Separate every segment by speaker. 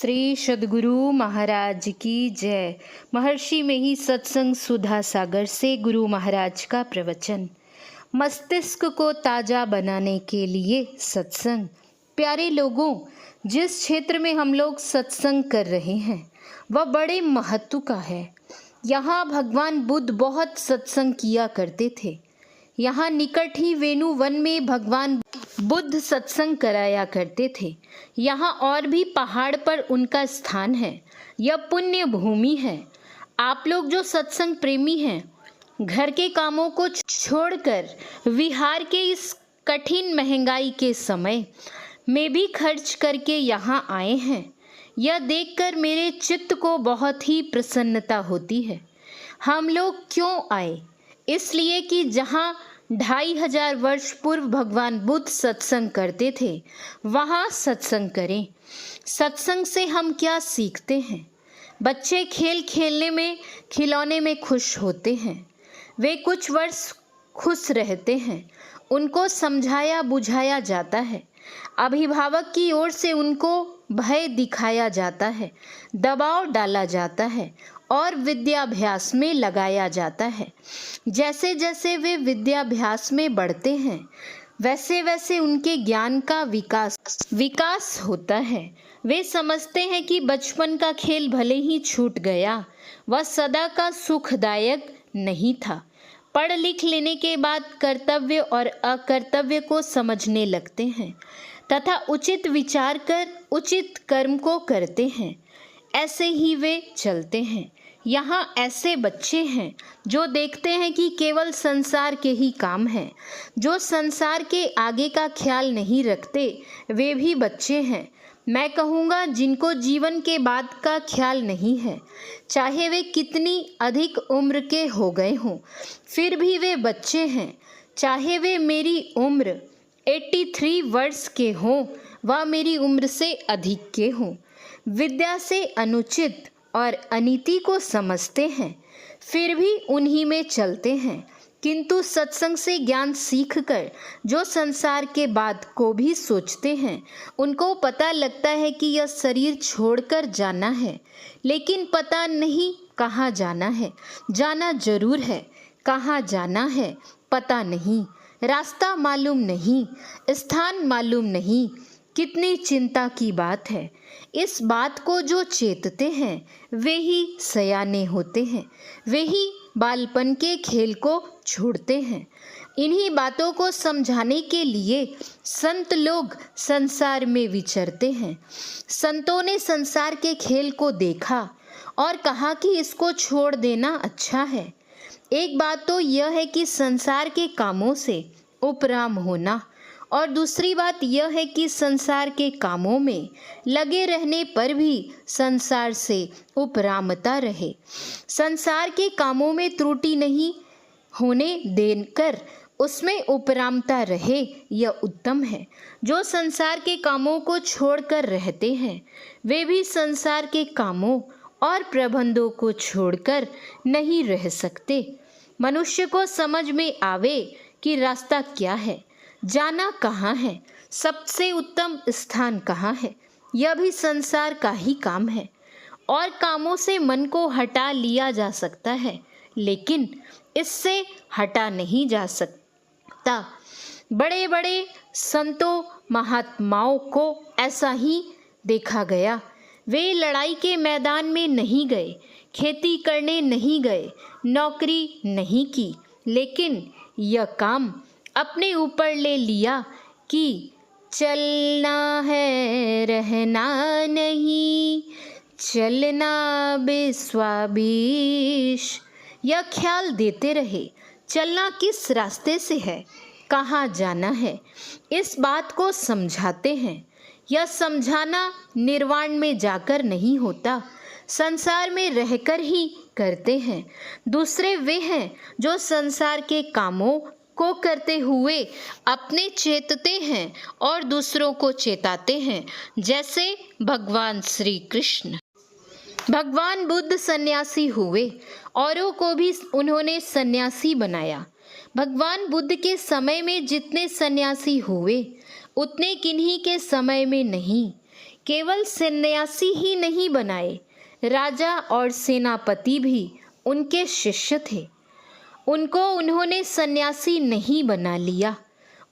Speaker 1: श्री सद्गुरु महाराज की जय। महर्षि में ही सत्संग सुधा सागर से गुरु महाराज का प्रवचन। मस्तिष्क को ताज़ा बनाने के लिए सत्संग। प्यारे लोगों, जिस क्षेत्र में हम लोग सत्संग कर रहे हैं वह बड़े महत्व का है। यहाँ भगवान बुद्ध बहुत सत्संग किया करते थे। यहाँ निकट ही वेणु वन में भगवान बुद्ध सत्संग कराया करते थे। यहाँ और भी पहाड़ पर उनका स्थान है। यह पुण्य भूमि है। आप लोग जो सत्संग प्रेमी हैं, घर के कामों को छोड़कर विहार के इस कठिन महंगाई के समय में भी खर्च करके यहाँ आए हैं, यह देखकर मेरे चित्त को बहुत ही प्रसन्नता होती है। हम लोग क्यों आए? इसलिए कि जहाँ 2500 वर्ष पूर्व भगवान बुद्ध सत्संग करते थे, वहाँ सत्संग करें। सत्संग से हम क्या सीखते हैं? बच्चे खेल खेलने में, खिलौने में खुश होते हैं। वे कुछ वर्ष खुश रहते हैं। उनको समझाया बुझाया जाता है। अभिभावक की ओर से उनको भय दिखाया जाता है, दबाव डाला जाता है और विद्याभ्यास में लगाया जाता है। जैसे जैसे वे विद्याभ्यास में बढ़ते हैं, वैसे वैसे उनके ज्ञान का विकास होता है। वे समझते हैं कि बचपन का खेल भले ही छूट गया, वह सदा का सुखदायक नहीं था। पढ़ लिख लेने के बाद कर्तव्य और अकर्तव्य को समझने लगते हैं तथा उचित विचार कर उचित कर्म को करते हैं। ऐसे ही वे चलते हैं। यहाँ ऐसे बच्चे हैं जो देखते हैं कि केवल संसार के ही काम हैं, जो संसार के आगे का ख्याल नहीं रखते, वे भी बच्चे हैं। मैं कहूँगा जिनको जीवन के बाद का ख्याल नहीं है, चाहे वे कितनी अधिक उम्र के हो गए हों, फिर भी वे बच्चे हैं। चाहे वे मेरी उम्र 83 वर्ष के हों व मेरी उम्र से अधिक के हों, विद्या से अनुचित और अनीति को समझते हैं, फिर भी उन्हीं में चलते हैं। किंतु सत्संग से ज्ञान सीखकर जो संसार के बाद को भी सोचते हैं, उनको पता लगता है कि यह शरीर छोड़कर जाना है, लेकिन पता नहीं कहाँ जाना है। जाना जरूर है, कहाँ जाना है पता नहीं, रास्ता मालूम नहीं, स्थान मालूम नहीं। कितनी चिंता की बात है। इस बात को जो चेतते हैं वे ही सयाने होते हैं, वे ही बालपन के खेल को छोड़ते हैं। इन्हीं बातों को समझाने के लिए संत लोग संसार में विचरते हैं। संतों ने संसार के खेल को देखा और कहा कि इसको छोड़ देना अच्छा है। एक बात तो यह है कि संसार के कामों से उपराम होना, और दूसरी बात यह है कि संसार के कामों में लगे रहने पर भी संसार से उपरामता रहे। संसार के कामों में त्रुटि नहीं होने देकर उसमें उपरामता रहे, यह उत्तम है। जो संसार के कामों को छोड़कर रहते हैं, वे भी संसार के कामों और प्रबंधों को छोड़कर नहीं रह सकते। मनुष्य को समझ में आवे कि रास्ता क्या है, जाना कहाँ है, सबसे उत्तम स्थान कहाँ है, यह भी संसार का ही काम है। और कामों से मन को हटा लिया जा सकता है, लेकिन इससे हटा नहीं जा सकता। बड़े बड़े संतों महात्माओं को ऐसा ही देखा गया। वे लड़ाई के मैदान में नहीं गए, खेती करने नहीं गए, नौकरी नहीं की, लेकिन यह काम अपने ऊपर ले लिया कि चलना है रहना नहीं, चलना बेस्वाबिश। यह ख्याल देते रहे चलना किस रास्ते से है, कहाँ जाना है, इस बात को समझाते हैं। यह समझाना निर्वाण में जाकर नहीं होता, संसार में रहकर ही करते हैं। दूसरे वे हैं जो संसार के कामों को करते हुए अपने चेतते हैं और दूसरों को चेताते हैं, जैसे भगवान श्री कृष्ण। भगवान बुद्ध सन्यासी हुए, औरों को भी उन्होंने सन्यासी बनाया। भगवान बुद्ध के समय में जितने सन्यासी हुए, उतने किन्हीं के समय में नहीं। केवल सन्यासी ही नहीं बनाए, राजा और सेनापति भी उनके शिष्य थे। उनको उन्होंने सन्यासी नहीं बना लिया,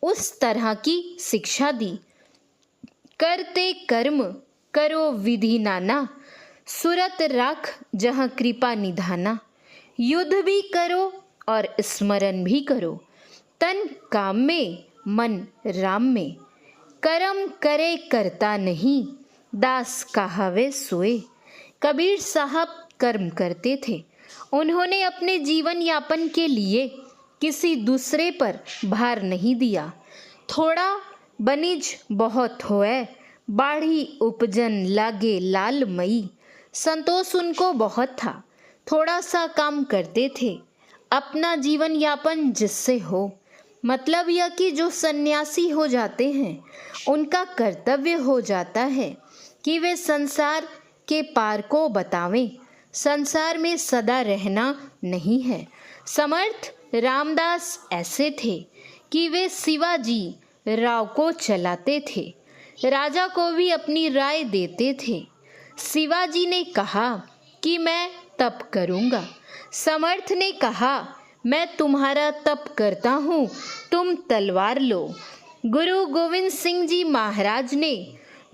Speaker 1: उस तरह की शिक्षा दी। करते कर्म करो विधि नाना, सुरत राख जहाँ कृपा निधाना। युद्ध भी करो और स्मरण भी करो, तन काम में मन राम में। कर्म करे करता नहीं, दास कहावे सोए। कबीर साहब कर्म करते थे। उन्होंने अपने जीवन यापन के लिए किसी दूसरे पर भार नहीं दिया। थोड़ा बनिज बहुत होए, बाढ़ी उपजन लागे लाल मई। संतोष उनको बहुत था, थोड़ा सा काम करते थे, अपना जीवन यापन जिससे हो। मतलब यह कि जो सन्यासी हो जाते हैं उनका कर्तव्य हो जाता है कि वे संसार के पार को बतावें। संसार में सदा रहना नहीं है। समर्थ रामदास ऐसे थे कि वे शिवाजी राव को चलाते थे, राजा को भी अपनी राय देते थे। शिवाजी ने कहा कि मैं तप करूँगा, समर्थ ने कहा मैं तुम्हारा तप करता हूँ, तुम तलवार लो। गुरु गोविंद सिंह जी महाराज ने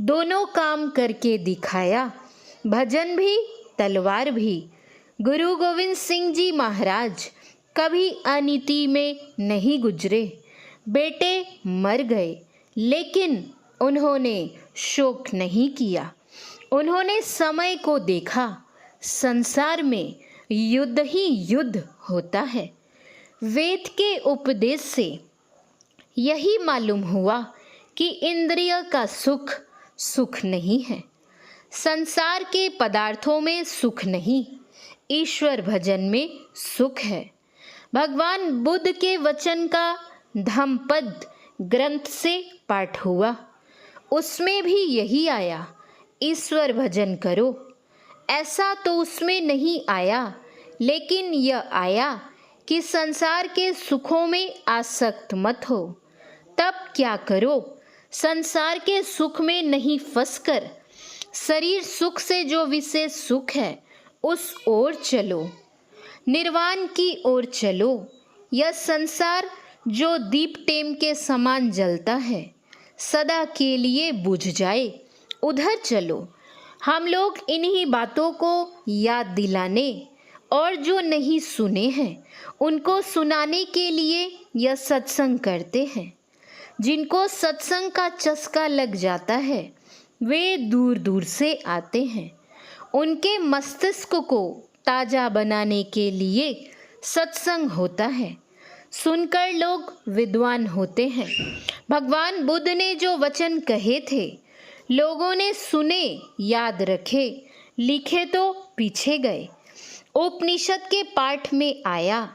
Speaker 1: दोनों काम करके दिखाया, भजन भी तलवार भी। गुरु गोविंद सिंह जी महाराज कभी अनीति में नहीं गुजरे। बेटे मर गए लेकिन उन्होंने शोक नहीं किया। उन्होंने समय को देखा, संसार में युद्ध ही युद्ध होता है। वेद के उपदेश से यही मालूम हुआ कि इंद्रिय का सुख सुख नहीं है, संसार के पदार्थों में सुख नहीं, ईश्वर भजन में सुख है। भगवान बुद्ध के वचन का धम्मपद ग्रंथ से पाठ हुआ, उसमें भी यही आया, ईश्वर भजन करो। ऐसा तो उसमें नहीं आया, लेकिन यह आया कि संसार के सुखों में आसक्त मत हो। तब क्या करो, संसार के सुख में नहीं फंसकर शरीर सुख से जो विशेष सुख है उस ओर चलो, निर्वाण की ओर चलो। यह संसार जो दीप टेम के समान जलता है, सदा के लिए बुझ जाए, उधर चलो। हम लोग इन्हीं बातों को याद दिलाने और जो नहीं सुने हैं उनको सुनाने के लिए यह सत्संग करते हैं। जिनको सत्संग का चस्का लग जाता है वे दूर दूर से आते हैं। उनके मस्तिष्क को ताज़ा बनाने के लिए सत्संग होता है, सुनकर लोग विद्वान होते हैं। भगवान बुद्ध ने जो वचन कहे थे लोगों ने सुने, याद रखे, लिखे तो पीछे गए। उपनिषद के पाठ में आया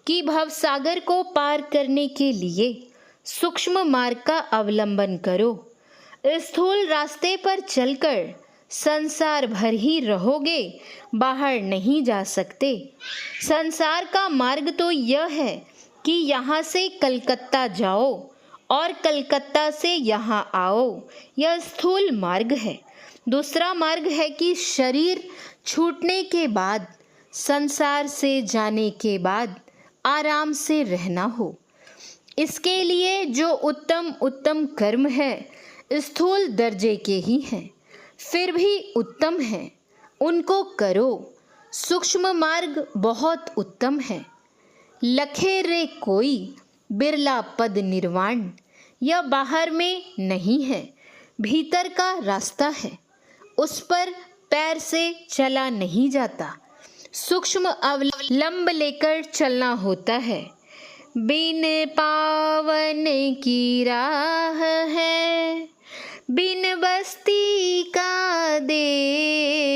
Speaker 1: कि भवसागर को पार करने के लिए सूक्ष्म मार्ग का अवलंबन करो। स्थूल रास्ते पर चलकर संसार भर ही रहोगे, बाहर नहीं जा सकते। संसार का मार्ग तो यह है कि यहाँ से कलकत्ता जाओ और कलकत्ता से यहाँ आओ, यह स्थूल मार्ग है। दूसरा मार्ग है कि शरीर छूटने के बाद, संसार से जाने के बाद आराम से रहना हो। इसके लिए जो उत्तम उत्तम कर्म है स्थूल दर्जे के ही हैं, फिर भी उत्तम है, उनको करो। सूक्ष्म मार्ग बहुत उत्तम है। लखे रे कोई बिरला पद निर्वाण, यह बाहर में नहीं है, भीतर का रास्ता है, उस पर पैर से चला नहीं जाता, सूक्ष्म अवलंब लेकर चलना होता है। बिन पावन की राह है, बिन बस्ती का देश,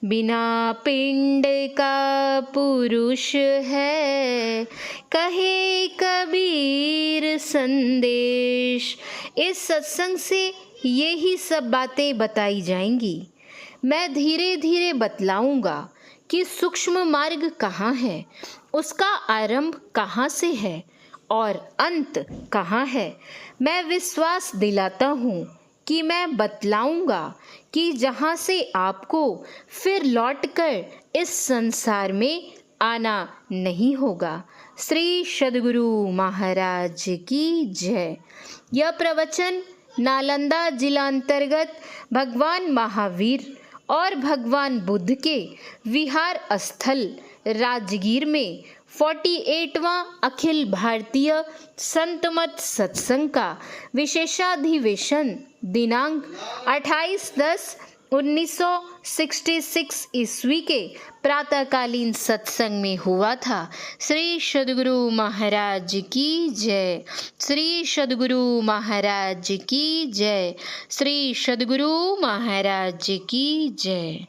Speaker 1: बिना पिंड का पुरुष है, कहे कबीर संदेश। इस सत्संग से ये ही सब बातें बताई जाएंगी। मैं धीरे धीरे बतलाऊंगा कि सूक्ष्म मार्ग कहाँ है, उसका आरंभ कहाँ से है और अंत कहाँ है। मैं विश्वास दिलाता हूँ कि मैं बतलाऊंगा कि जहाँ से आपको फिर लौटकर इस संसार में आना नहीं होगा। श्री सद्गुरु महाराज की जय। यह प्रवचन नालंदा जिला अंतर्गत भगवान महावीर और भगवान बुद्ध के विहार स्थल राजगीर में 48वां अखिल भारतीय संतमत सत्संग का विशेषाधिवेशन दिनांक 28/10/1966 ईस्वी के प्रातःकालीन सत्संग में हुआ था। श्री सद्गुरु महाराज की जय। श्री सद्गुरु महाराज की जय। श्री सद्गुरु महाराज की जय।